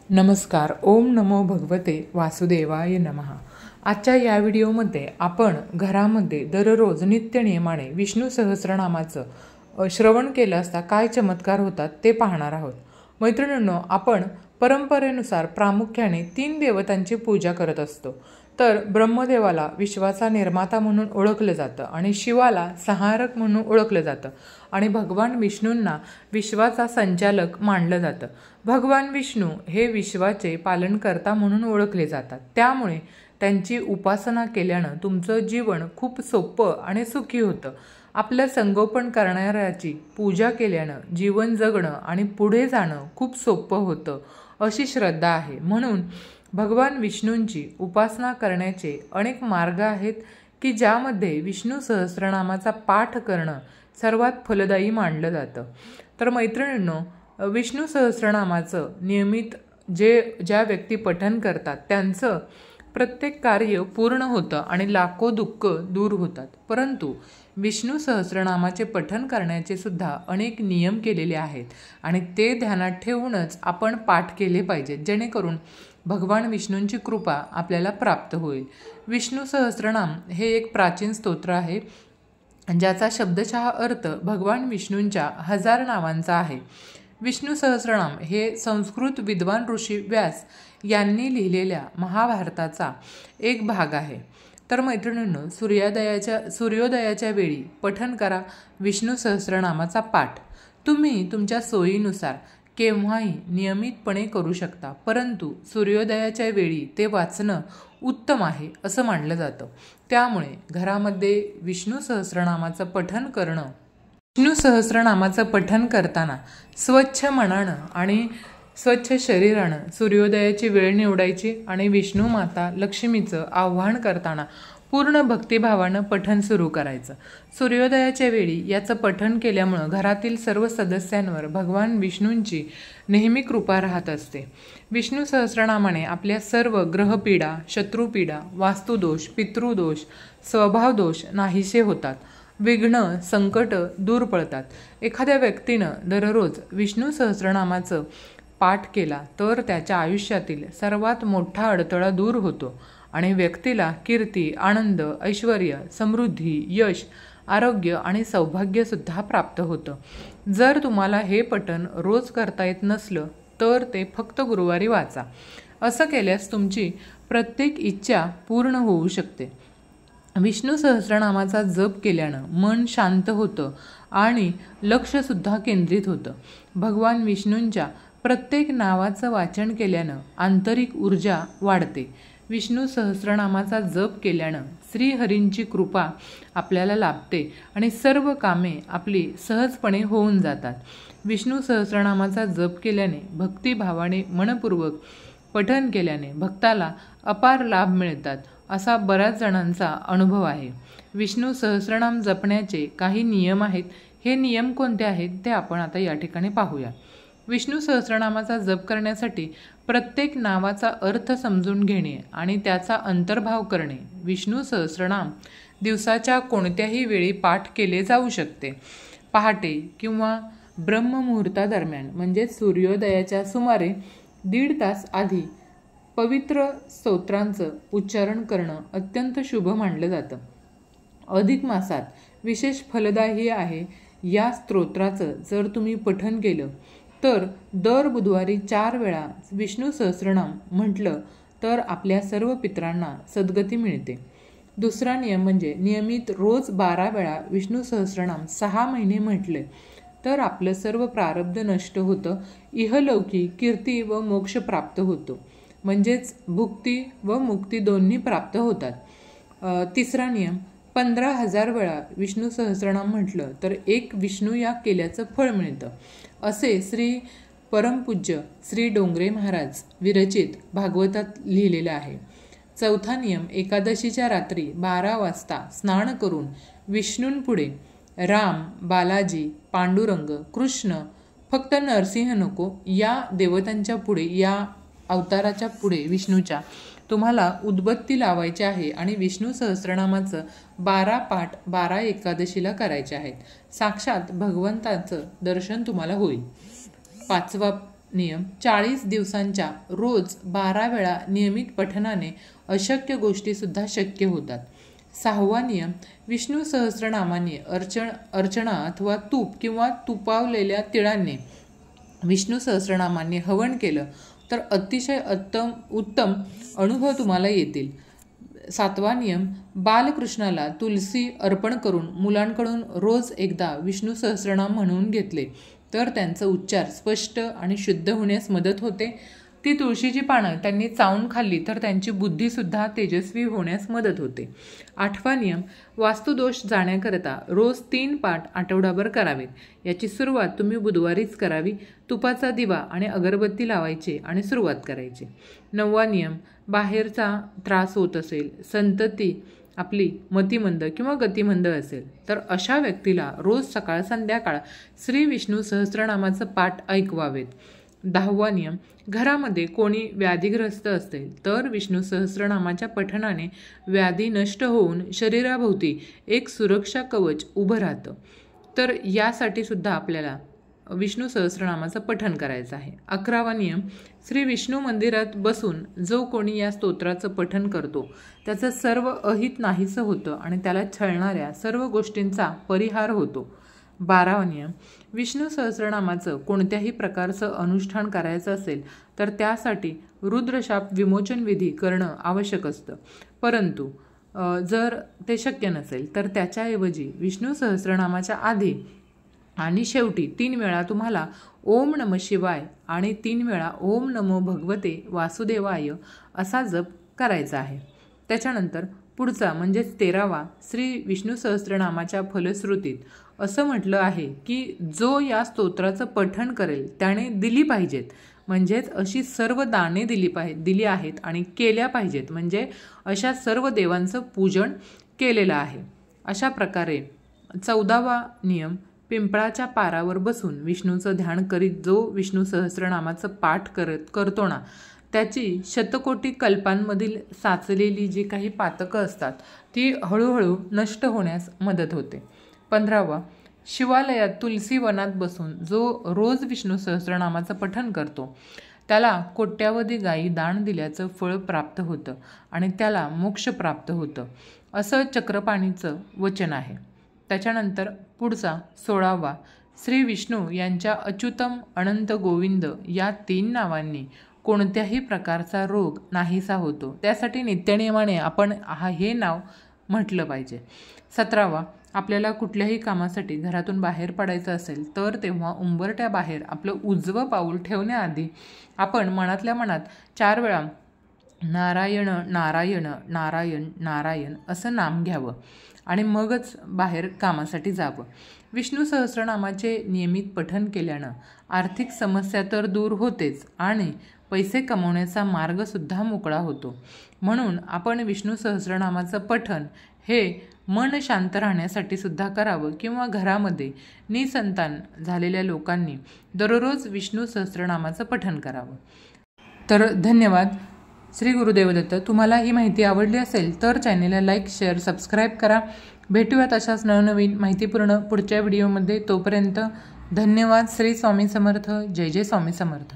नमस्कार. ओम नमो भगवते वासुदेवाय नमः. आजच्या या व्हिडिओमध्ये आपण घरामध्ये दररोज नित्यनियमाने विष्णू सहस्रनामाचं श्रवण केलं असता काय चमत्कार होतात ते पाहणार आहोत. मैत्रिणींनो, आपण परंपरेनुसार प्रामुख्याने 3 देवतांची पूजा करत असतो. तर ब्रह्मदेवाला विश्वाचा निर्माता म्हणून ओळखलं जातं आणि शिवाला संहारक म्हणून ओळखलं जातं आणि भगवान विष्णूंना विश्वाचा संचालक मानलं जातं. भगवान विष्णू हे विश्वाचे पालनकर्ता म्हणून ओळखले जातात. त्यामुळे त्यांची उपासना केल्यानं तुमचं जीवन खूप सोपं आणि सुखी होतं. आपलं संगोपन करणाऱ्याची पूजा केल्यानं जीवन जगणं आणि पुढे जाणं खूप सोपं होतं अशी श्रद्धा आहे. म्हणून भगवान विष्णूंची उपासना करण्याचे अनेक मार्ग आहेत की ज्यामध्ये विष्णू सहस्रनामाचा पाठ करणं सर्वात फलदायी मानलं जातं. तर मैत्रिणींनो, विष्णू सहस्रनामाचं नियमित ज्या व्यक्ती पठण करतात त्यांचं प्रत्येक कार्य पूर्ण होतं आणि लाखो दुःख दूर होतात. परंतु विष्णू सहस्रनामाचे पठण करण्याचे सुद्धा अनेक नियम केलेले आहेत आणि ते ध्यानात ठेवूनच आपण पाठ केले पाहिजेत, जेणेकरून भगवान विष्णूंची कृपा आपल्याला प्राप्त होईल. विष्णू सहस्रनाम हे एक प्राचीन स्तोत्र आहे ज्याचा शब्दशः अर्थ भगवान विष्णूंच्या 1000 नावांचा आहे. विष्णू सहस्रनाम हे संस्कृत विद्वान ऋषी व्यास यांनी लिहिलेल्या महाभारताचा एक भाग आहे. तर मैत्रिणींनो, सूर्योदयाच्या वेळी पठण करा विष्णू सहस्रनामाचा पाठ. तुम्ही तुमच्या सोयीनुसार केव्हाही नियमितपणे करू शकता, परंतु सूर्योदयाच्या वेळी ते वाचणं उत्तम आहे असं मानलं जातं. त्यामुळे घरामध्ये विष्णू सहस्रनामाचं पठण करणं, विष्णू सहस्रनामाचं पठण करताना स्वच्छ मनानं आणि स्वच्छ शरीरानं सूर्योदयाची वेळ निवडायची आणि विष्णू माता लक्ष्मीचं आवाहन करताना पूर्ण भक्तिभावानं पठण सुरू करायचं. सूर्योदयाच्या वेळी याचं पठण केल्यामुळं घरातील सर्व सदस्यांवर भगवान विष्णूंची नेहमी कृपा राहत असते. विष्णू सहस्रनामाने आपल्या सर्व ग्रहपीडा, शत्रुपीडा, वास्तुदोष, पितृदोष, स्वभावदोष नाहीसे होतात. विघ्न, संकट दूर पळतात. एखाद्या व्यक्तीनं दररोज विष्णू सहस्रनामाचं पाठ केला तर त्याच्या आयुष्यातील सर्वात मोठा अडथळा दूर होतो आणि व्यक्तीला कीर्ती, आनंद, ऐश्वर्य, समृद्धी, यश, आरोग्य आणि सौभाग्यसुद्धा प्राप्त होतं. जर तुम्हाला हे पठण रोज करता येत नसलं तर ते फक्त गुरुवारी वाचा. असं केल्यास तुमची प्रत्येक इच्छा पूर्ण होऊ शकते. विष्णू सहस्रनामाचा जप केल्यानं मन शांत होतं आणि लक्षसुद्धा केंद्रित होतं. भगवान विष्णूंच्या प्रत्येक नावाचं वाचन केल्यानं आंतरिक ऊर्जा वाढते. विष्णू सहस्रनामाचा जप केल्यानं श्रीहरींची कृपा आपल्याला लाभते आणि सर्व कामे आपली सहजपणे होऊन जातात. विष्णू सहस्रनामाचा जप केल्याने, भक्तिभावाने मनपूर्वक पठण केल्याने भक्ताला अपार लाभ मिळतात असा बऱ्याच जणांचा अनुभव आहे. विष्णू सहस्रनाम जपण्याचे काही नियम आहेत. हे नियम कोणते आहेत ते आपण आता या ठिकाणी पाहूया. विष्णू सहस्रनामाचा जप करण्यासाठी प्रत्येक नावाचा अर्थ समजून घेणे आणि त्याचा अंतर्भाव करणे. विष्णू सहस्रनाम दिवसाच्या कोणत्याही वेळी पाठ केले जाऊ शकते. पहाटे किंवा ब्रह्ममुहूर्तादरम्यान म्हणजे सूर्योदयाच्या सुमारे 1.5 तास आधी पवित्र स्तोत्रांचं उच्चारण करणं अत्यंत शुभ मानलं जातं. अधिक मासात विशेष फलदायी आहे. या स्तोत्राचं जर तुम्ही पठण केलं तर दर बुधवारी 4 वेळा विष्णू सहस्रनाम म्हटलं तर आपल्या सर्व पितरांना सद्गती मिळते. दुसरा नियम म्हणजे नियमित रोज 12 वेळा विष्णू सहस्रनाम 6 महिने म्हटले तर आपलं सर्व प्रारब्ध नष्ट होतं. इहलौकिक कीर्ती व मोक्ष प्राप्त होतो, म्हणजेच भुक्ती व मुक्ती दोन्ही प्राप्त होतात. तिसरा नियम 15,000 वेळा विष्णू सहस्रनाम म्हटलं तर 1 विष्णू याग केल्याचं फळ मिळतं, असे श्री परमपूज्य श्री डोंगरे महाराज विरचित भागवतात लिहिलेलं आहे. चौथा नियम, एकादशीच्या रात्री 12 वाजता स्नान करून विष्णूंपुढे राम, बालाजी, पांडुरंग, कृष्ण, फक्त नरसिंह नको या देवतांच्या पुढे, या अवताराच्या पुढे विष्णूच्या तुम्हाला उदबत्ती लावायची आहे आणि विष्णू सहस्रनामाचं 12 पाठ 12 एकादशीला करायचे आहेत. साक्षात भगवंताचं दर्शन तुम्हाला होईल. 5वा नियम 40 दिवसांच्या रोज 12 वेळा नियमित पठणाने अशक्य गोष्टीसुद्धा शक्य होतात. 6वा नियम विष्णू सहस्रनामाने अर्चना अथवा तूप किंवा तुपावलेल्या तिळांनी विष्णू सहस्रनामाने हवन केलं तर अतिशय उत्तम अनुभव तुम्हाला येतील. 7वा नियम बालकृष्णाला तुलसी अर्पण करून मुलांकडून रोज एकदा विष्णू सहस्रनाम म्हणून घेतले तर त्यांचं उच्चार स्पष्ट आणि शुद्ध होण्यास मदत होते. ती तुळशीची पानं त्यांनी चावून खाल्ली तर त्यांची बुद्धीसुद्धा तेजस्वी होण्यास मदत होते. 8वा नियम वास्तुदोष जाण्याकरता रोज 3 पाठ आठवडाभर करावेत. याची सुरुवात तुम्ही बुधवारीच करावी. तुपाचा दिवा आणि अगरबत्ती लावायची आणि सुरुवात करायची. 9वा नियम बाहेरचा त्रास होत असेल, संतती आपली मतिमंद किंवा गतिमंद असेल तर अशा व्यक्तीला रोज सकाळ संध्याकाळ श्री विष्णू सहस्रनामाचं पाठ ऐकवावेत. 10वा नियम घरामध्ये कोणी व्याधीग्रस्त असेल तर विष्णू सहस्रनामाच्या पठणाने व्याधी नष्ट होऊन शरीराभोवती एक सुरक्षा कवच उभं राहतं. तर यासाठी सुद्धा आपल्याला विष्णू सहस्रनामाचं पठण करायचं आहे. 11वा नियम श्री विष्णू मंदिरात बसून जो कोणी या स्तोत्राचं पठण करतो त्याचं सर्व अहित नाहीसं होतं आणि त्याला छळणाऱ्या सर्व गोष्टींचा परिहार होतो. 12वा नियम विष्णू सहस्रनामाचं कोणत्याही प्रकारचं अनुष्ठान करायचं असेल तर त्यासाठी रुद्रशाप विमोचन विधी करणं आवश्यक असतं. परंतु जर ते शक्य नसेल तर त्याच्याऐवजी विष्णू सहस्रनामाच्या आधी आणि शेवटी 3 वेळा तुम्हाला ओम नम शिवाय आणि 3 वेळा ओम नमो भगवते वासुदेवाय असा जप करायचा आहे. त्याच्यानंतर पुढचा म्हणजेच 13वा श्री विष्णू सहस्रनामाच्या फलश्रुतीत असं म्हटलं आहे की जो या स्तोत्राचं पठण करेल त्याने दिली पाहिजेत, म्हणजेच अशी सर्व दाने दिली आहेत आणि केल्या पाहिजेत, म्हणजे अशा सर्व देवांचं पूजन केलेलं आहे. अशा प्रकारे 14वा नियम पिंपळाच्या पारावर बसून विष्णूचं ध्यान करीत जो विष्णू सहस्रनामाचं पाठ करतो ना त्याची शतकोटी कल्पांमधील साचलेली जी काही पातकं असतात ती हळूहळू नष्ट होण्यास मदत होते. 15वा शिवालयात तुलसी वनात बसून जो रोज विष्णू सहस्रनामाचं पठण करतो त्याला कोट्यावधी गायी दान दिल्याचं फळ प्राप्त होतं आणि त्याला मोक्ष प्राप्त होतं असं चक्रपाणीचं वचन आहे. त्याच्यानंतर पुढचा 16वा श्री विष्णू यांच्या अच्युतम अनंत गोविंद या 3 नावांनी कोणत्याही प्रकारचा रोग नाहीसा होतो. त्यासाठी नित्यनियमाने आपण हे नाव म्हटलं पाहिजे. 17वा आपल्याला कुठल्याही कामासाठी घरातून बाहेर पडायचं असेल तर तेव्हा उंबरट्याबाहेर आपलं उजवं पाऊल ठेवण्याआधी आपण मनातल्या मनात 4 वेळा नारायण नारायण नारायण नारायण असं नाम घ्यावं आणि मगच बाहेर कामासाठी जावं. विष्णू सहस्रनामाचे नियमित पठण केल्यानं आर्थिक समस्या तर दूर होतेच आणि पैसे कमवण्याचा मार्गसुद्धा मोकळा होतो. म्हणून आपण विष्णू सहस्रनामाचं पठण हे मन शांत राहण्यासाठी सुद्धा करावं किंवा घरामध्ये निसंतान झालेल्या लोकांनी दररोज विष्णू सहस्रनामाचं पठण करावं. तर धन्यवाद. श्री गुरुदेव दत्त. तुम्हाला ही माहिती आवडली असेल तर चॅनेलला लाईक, शेअर, सबस्क्राईब करा. भेटूयात अशाच नवनवीन माहितीपूर्ण पुढच्या व्हिडिओमध्ये. तोपर्यंत धन्यवाद. श्री स्वामी समर्थ. जय जय स्वामी समर्थ.